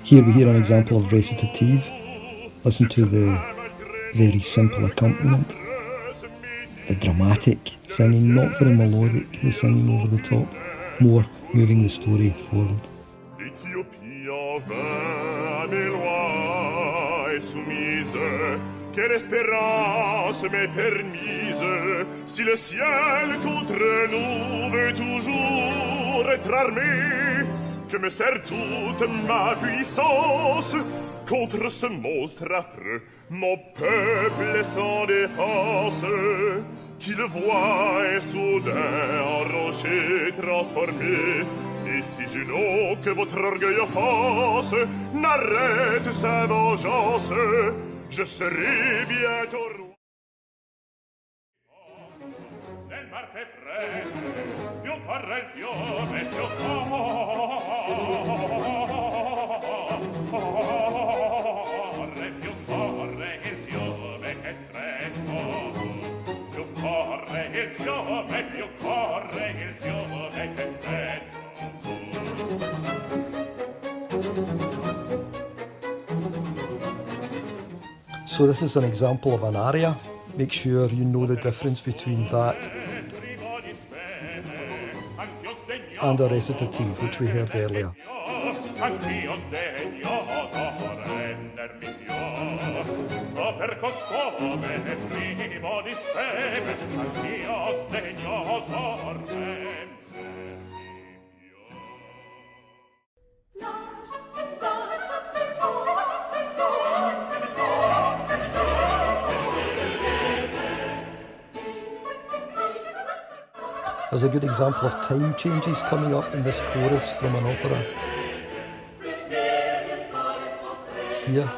Here we hear an example of recitative. Listen to the very simple accompaniment. The dramatic singing, not very melodic, the singing over the top, more moving the story forward. Quelle espérance m'est permise, si le ciel contre nous veut toujours être armé, que me sert toute ma puissance contre ce monstre affreux, mon peuple est sans défense, qui le voit est soudain en rocher transformé. Et si Junon, que votre orgueil offense, n'arrête sa vengeance, je serai bientôt roi. Nel Marte freddo, più corre il fiume, più corre il fiume che è stretto. Più corre il fiume, più corre il fiume che è stretto. So this is an example of an aria. Make sure you know the difference between that and a recitative, which we heard earlier. There's a good example of time changes coming up in this chorus from an opera. Here.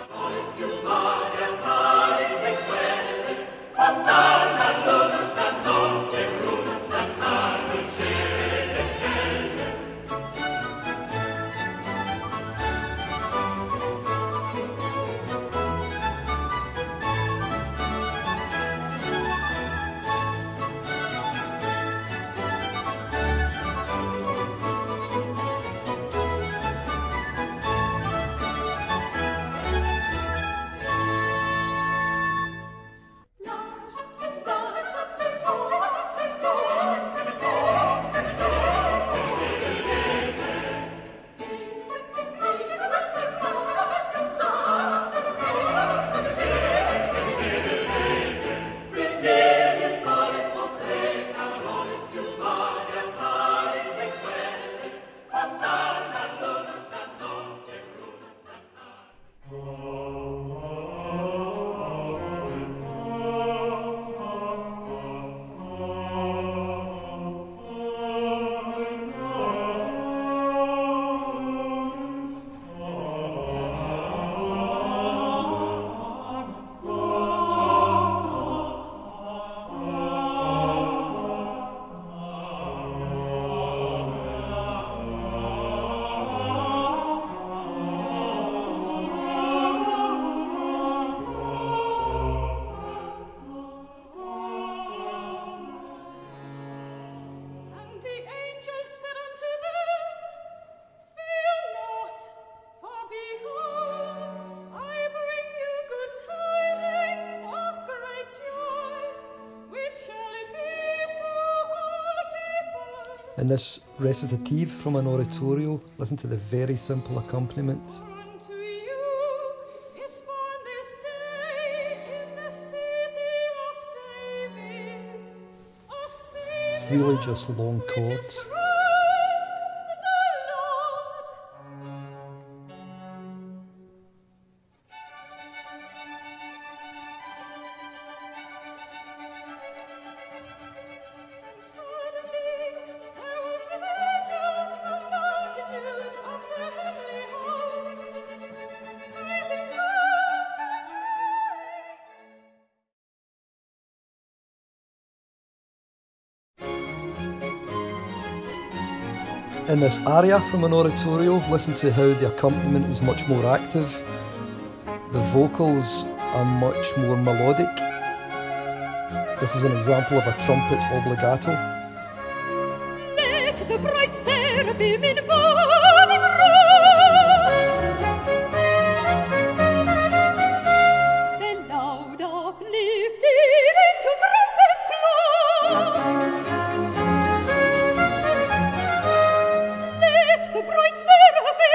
In this recitative from an oratorio, listen to the very simple accompaniment. Really just long chords. In this aria from an oratorio, listen to how the accompaniment is much more active. The vocals are much more melodic. This is an example of a trumpet obbligato. the bright seraphim in burning row. The loud uplifted angel trumpets blow. Let the bright seraphim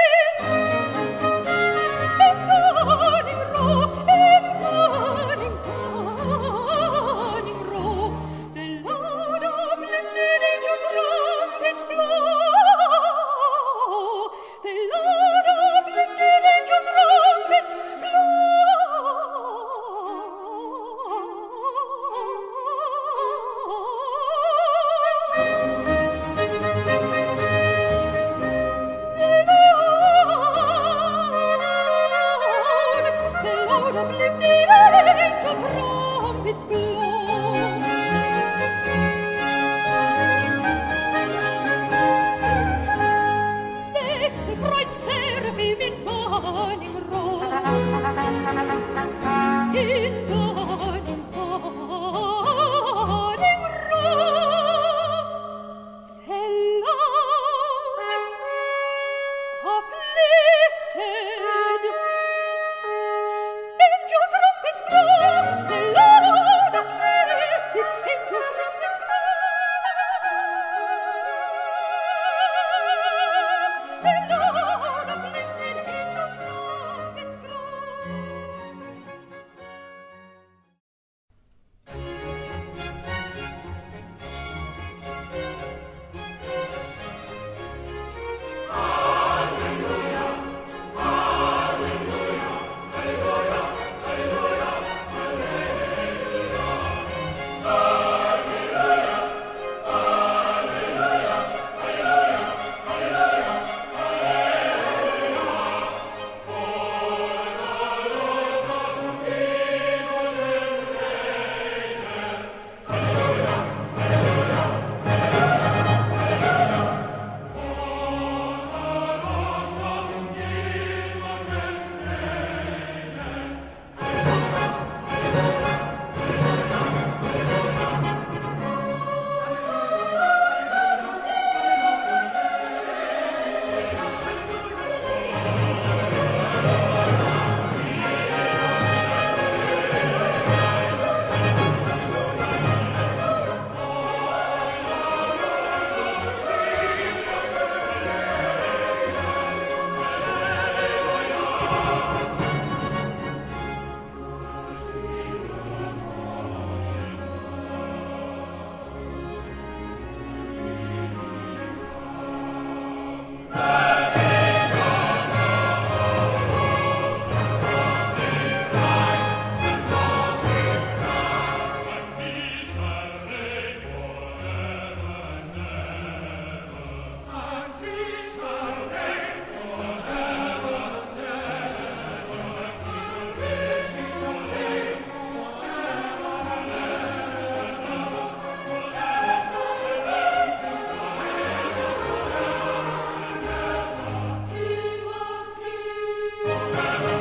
in burning row, in burning row, the loud uplifted angel trumpets blow. The loud uplifted angel trumpets the loud uplifted angel trumpets blow. Let the bright seraphim in burning row, in burning row, the loud uplifted angel trumpets blow. The loud uplifted angel trumpets blow. The loud uplifted angel trumpets blow.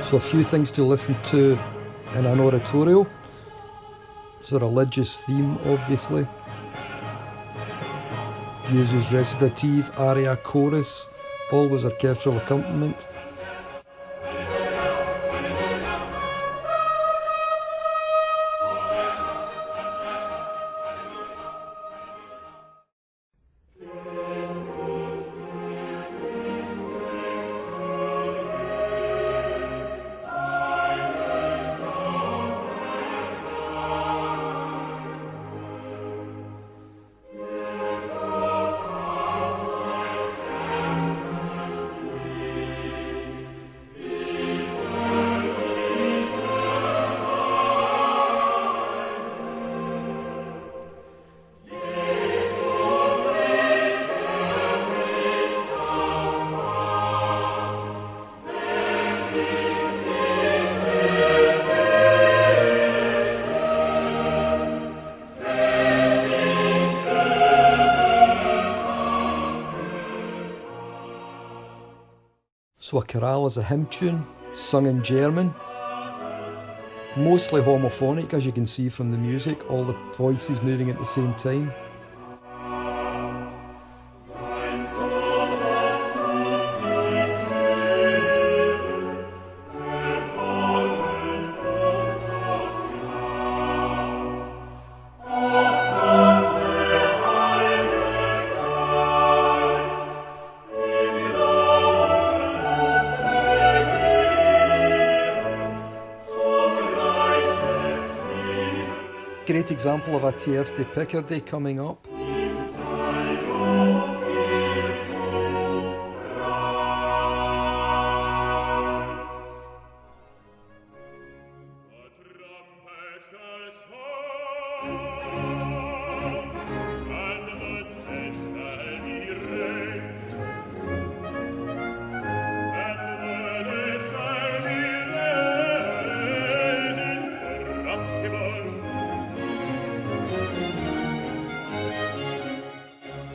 So a few things to listen to in an oratorio. It's a religious theme, obviously. Uses recitative, aria, chorus, always orchestral accompaniment. So a chorale is a hymn tune, sung in German, mostly homophonic, as you can see from the music, all the voices moving at the same time. Great example of a tierce de Picardy coming up.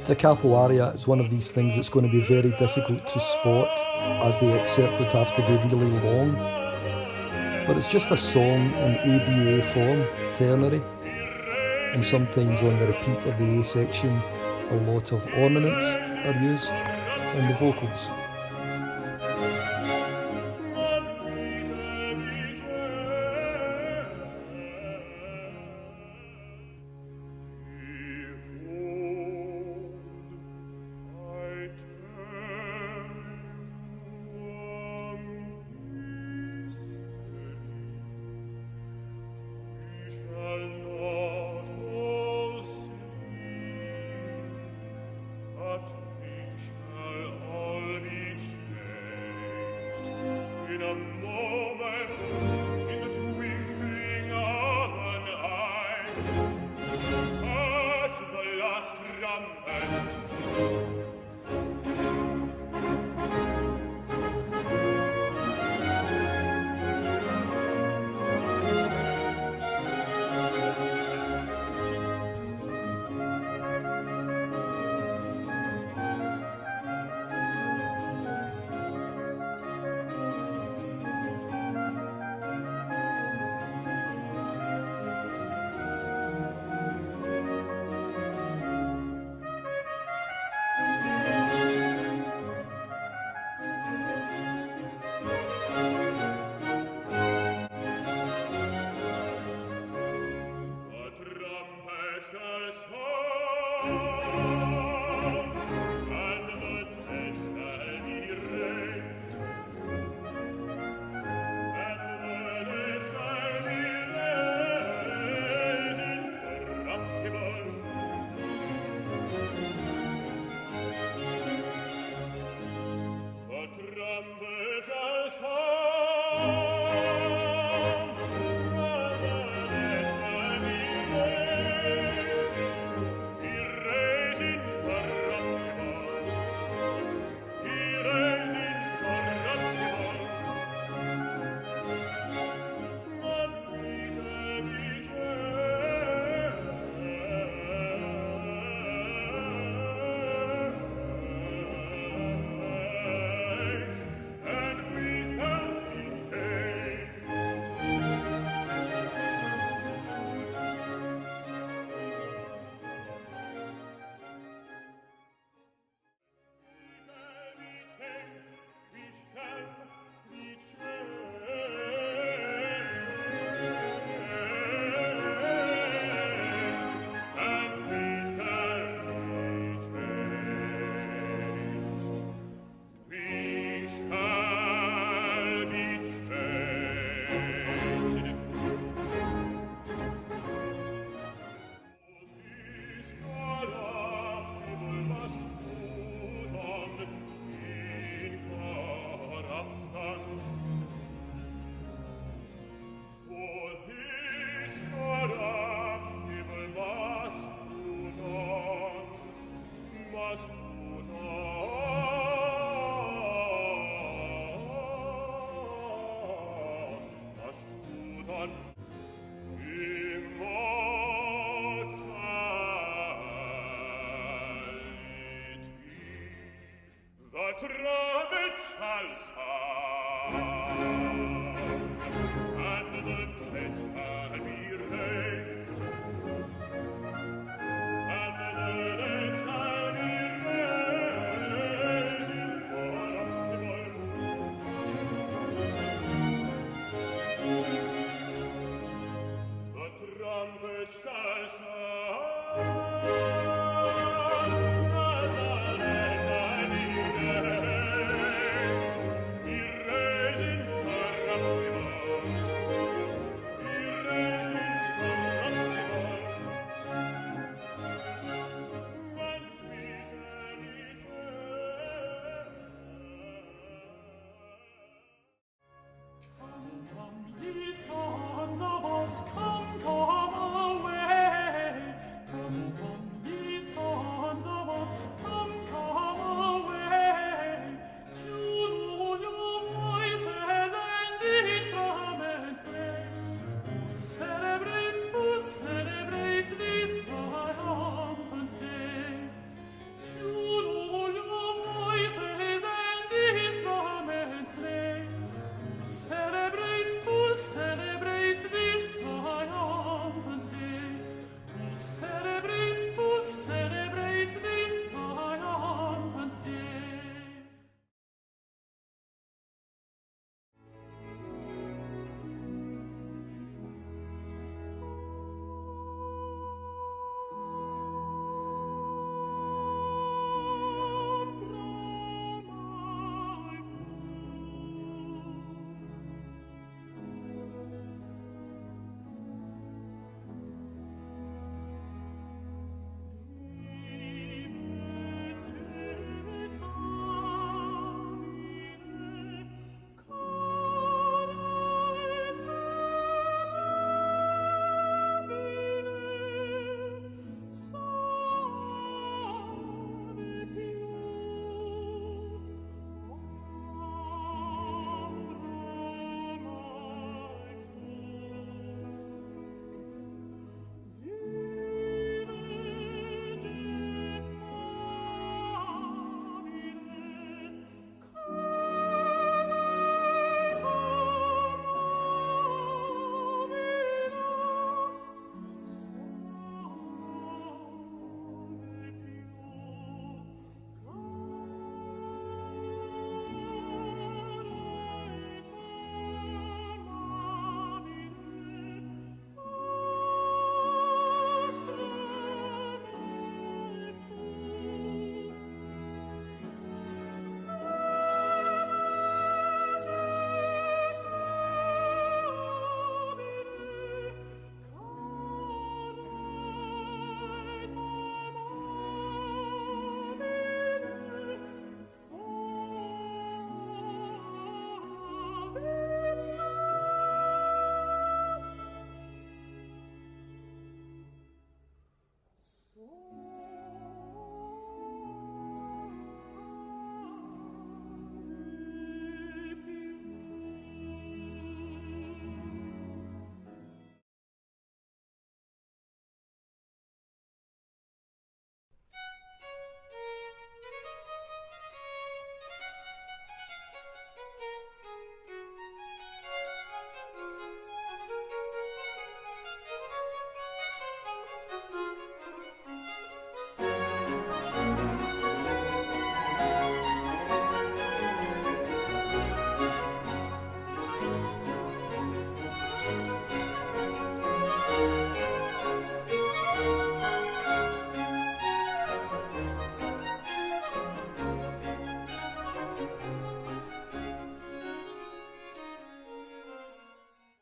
Da capo aria is one of these things that's going to be very difficult to spot, as the excerpt would have to be really long. But it's just a song in ABA form, ternary, and sometimes on the repeat of the A section, a lot of ornaments are used in the vocals.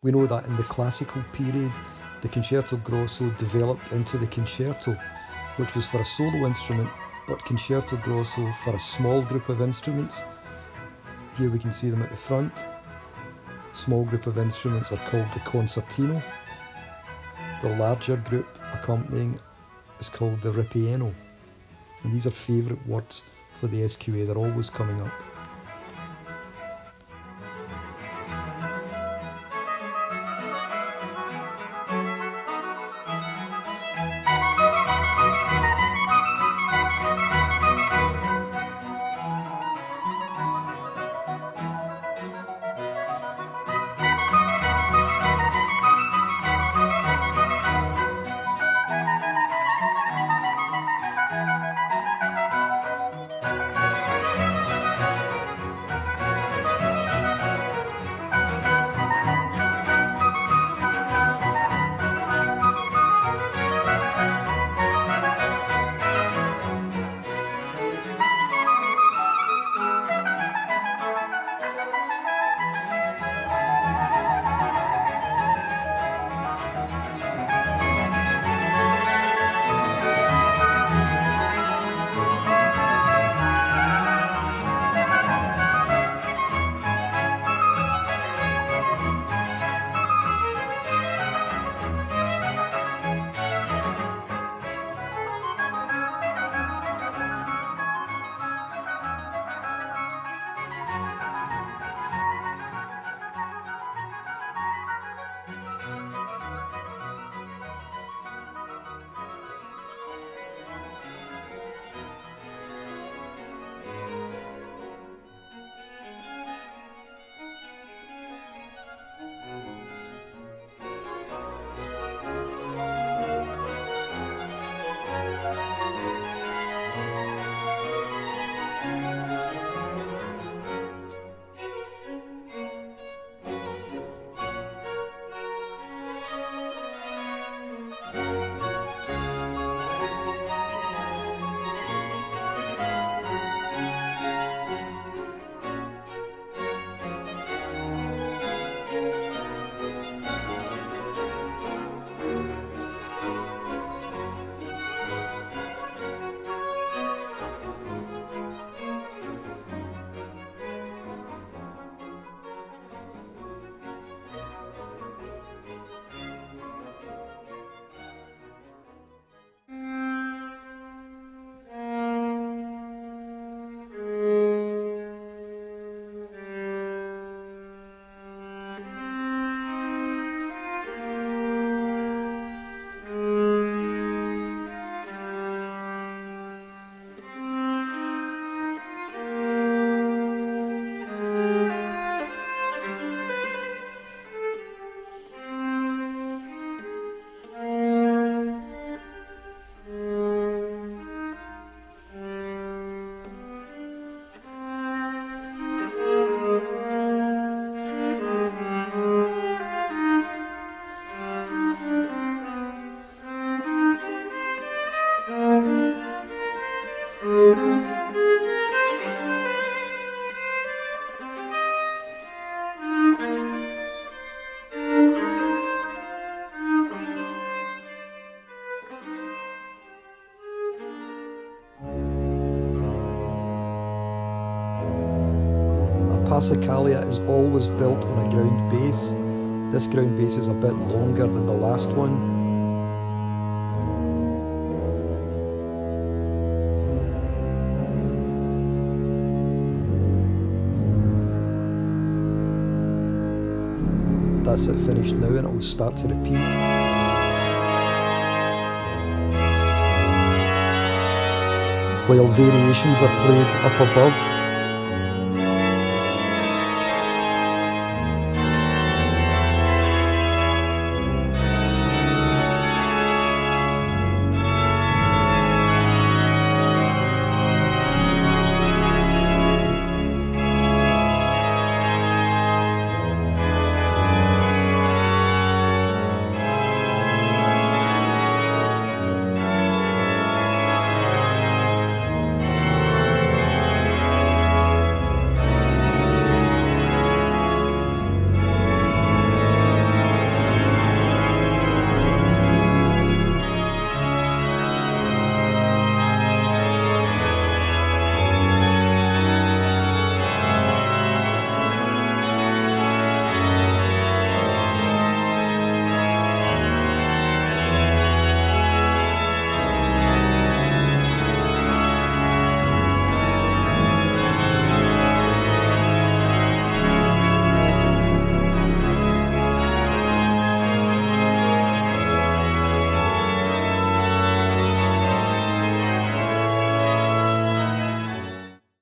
We know that in the classical period, the concerto grosso developed into the concerto, which was for a solo instrument, but concerto grosso for a small group of instruments. Here we can see them at the front. Small group of instruments are called the concertino. The larger group accompanying is called the ripieno. And these are favourite words for the SQA, they're always coming up. Passacaglia is always built on a ground bass. This ground bass is a bit longer than the last one. That's it finished now, and it will start to repeat. While variations are played up above.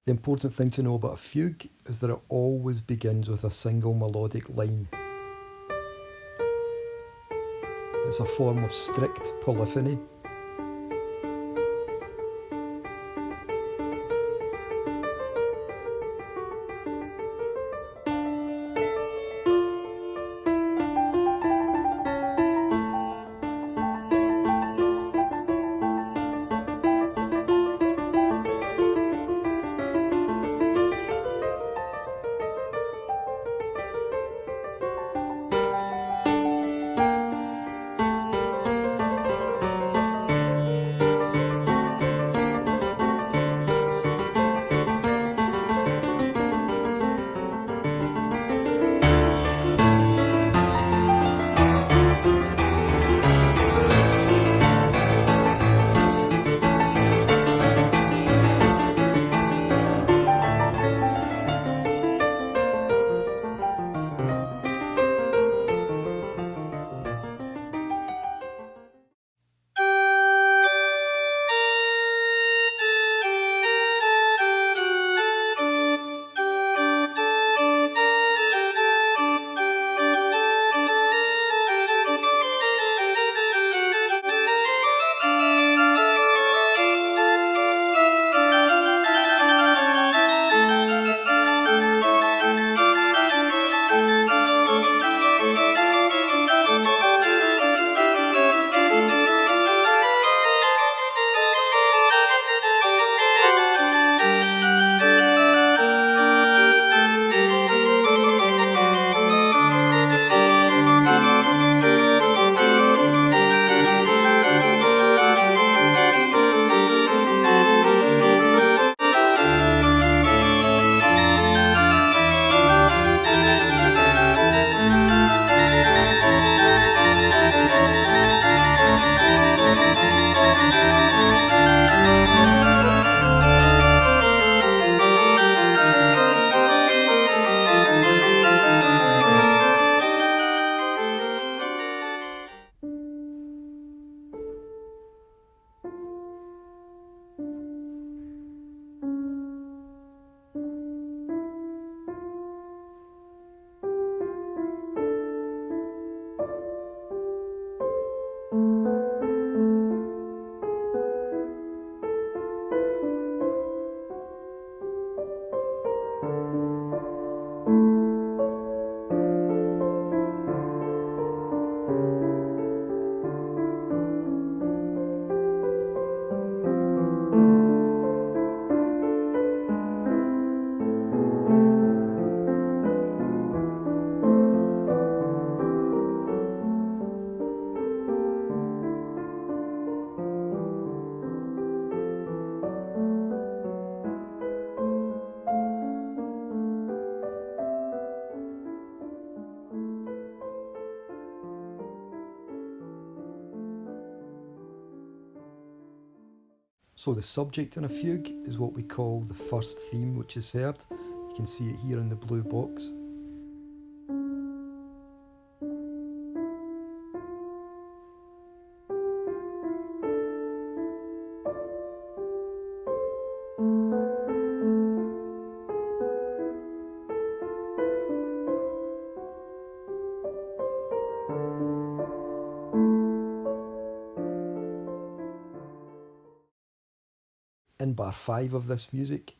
The important thing to know about a fugue is that it always begins with a single melodic line. It's a form of strict polyphony. So the subject in a fugue is what we call the first theme which is heard. You can see it here in the blue box. In bar 5 of this music,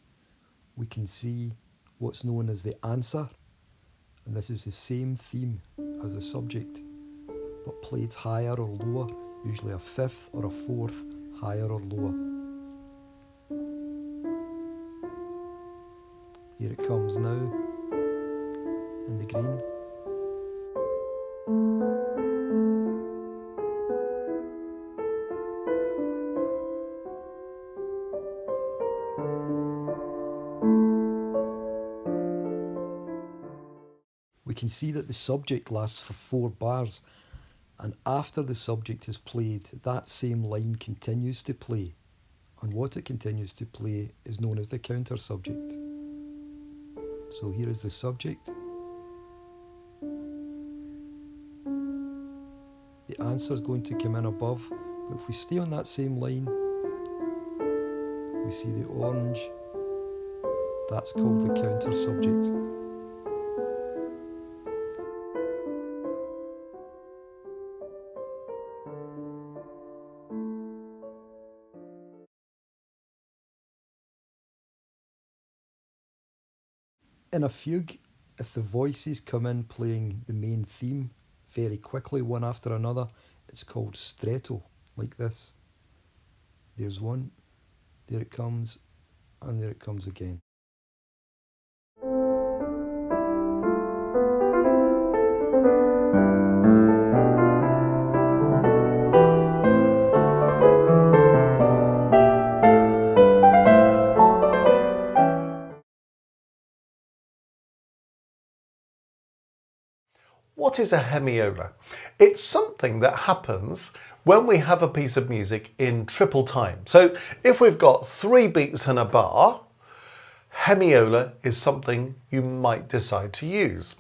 we can see what's known as the answer, and this is the same theme as the subject, but played higher or lower, usually a fifth or a fourth higher or lower. Here it comes now, in the green. We can see that the subject lasts for 4 bars, and after the subject is played, that same line continues to play, and what it continues to play is known as the counter subject. So here is the subject. The answer is going to come in above, but if we stay on that same line, we see the orange That's called the counter subject. In a fugue, if the voices come in playing the main theme very quickly, one after another, it's called stretto, like this. There's one, there it comes, and there it comes again. What is a hemiola? It's something that happens when we have a piece of music in triple time. So if we've got 3 beats and a bar, hemiola is something you might decide to use.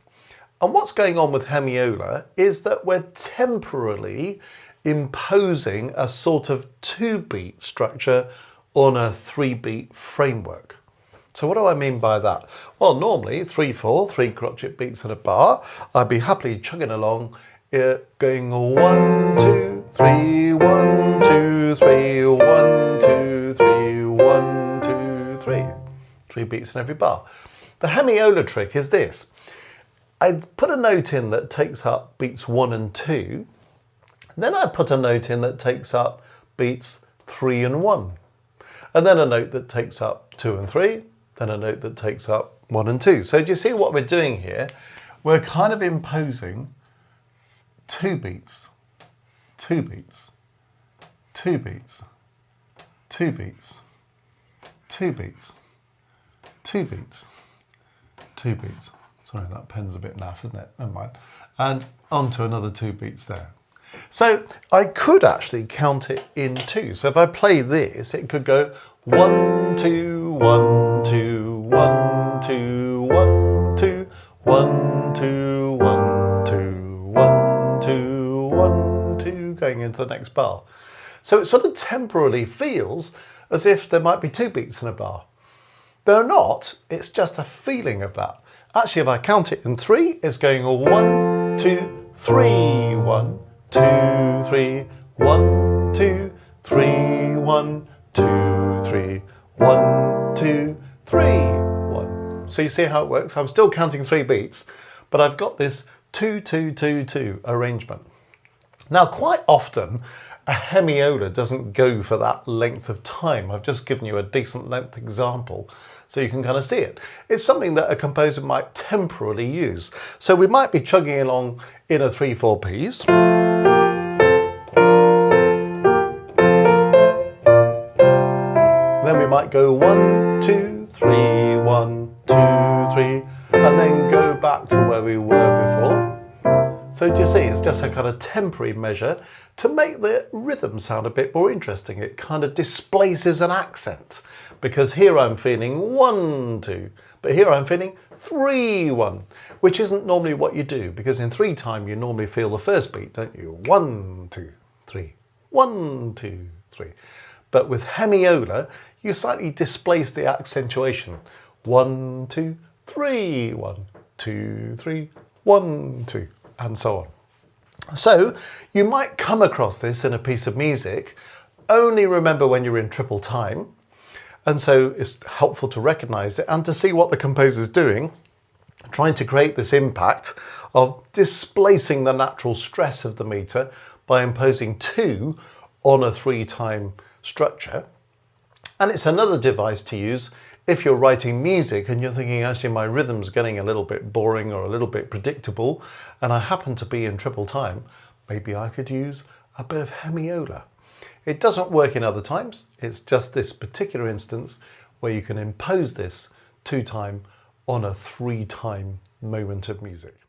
And what's going on with hemiola is that we're temporarily imposing a sort of 2-beat structure on a 3-beat framework. So what do I mean by that? Well, normally 3/4, 3 crotchet beats and a bar, I'd be happily chugging along, going 1, 2, 3, 1, 2, 3, 1, 2, 3, 1, 2, 3. 3 beats in every bar. The hemiola trick is this. I put a note in that takes up beats 1 and 2, then I put a note in that takes up beats 3 and 1, and then a note that takes up 2 and 3, then a note that takes up 1 and 2. So do you see what we're doing here? We're kind of imposing 2 beats, 2 beats, 2 beats, 2 beats, 2 beats, 2 beats, 2 beats. Sorry, that pen's a bit naff, isn't it? Never mind. And onto another 2 beats there. So I could actually count it in 2. So if I play this, it could go 1, 2, 1, 2, 1, 2, 1, 2, 1, 2, 1, 2, 1, 2, 1, 2, going into the next bar. So it sort of temporarily feels as if there might be 2 beats in a bar. They're not, it's just a feeling of that. Actually, if I count it in 3, it's going 1, 2, 3, 1, 2, 3, 1, 2, 3, 1, 2, 3, 1, 2, 3, 1. So you see how it works? I'm still counting 3 beats, but I've got this 2, 2, 2, 2 arrangement. Now, quite often, a hemiola doesn't go for that length of time. I've just given you a decent length example so you can kind of see it. It's something that a composer might temporarily use. So we might be chugging along in a 3/4 piece. Then we might go 1, 2, 3, 1, 2, 3, and then go back to where we were before. So do you see, it's just a kind of temporary measure to make the rhythm sound a bit more interesting. It kind of displaces an accent, because here I'm feeling 1, 2, but here I'm feeling 3, 1, which isn't normally what you do, because in 3 time you normally feel the first beat, don't you? 1, 2, 3, 1, 2, 3. But with hemiola, you slightly displace the accentuation. 1, 2, 3, 1, 2, 3, 1, 2. And so on. So you might come across this in a piece of music, only remember when you're in triple time, and so it's helpful to recognize it and to see what the composer's doing, trying to create this impact of displacing the natural stress of the meter by imposing 2 on a 3-time structure. And it's another device to use if you're writing music and you're thinking, actually, my rhythm's getting a little bit boring or a little bit predictable, and I happen to be in triple time, maybe I could use a bit of hemiola. It doesn't work in other times. It's just this particular instance where you can impose this 2-time on a 3-time moment of music.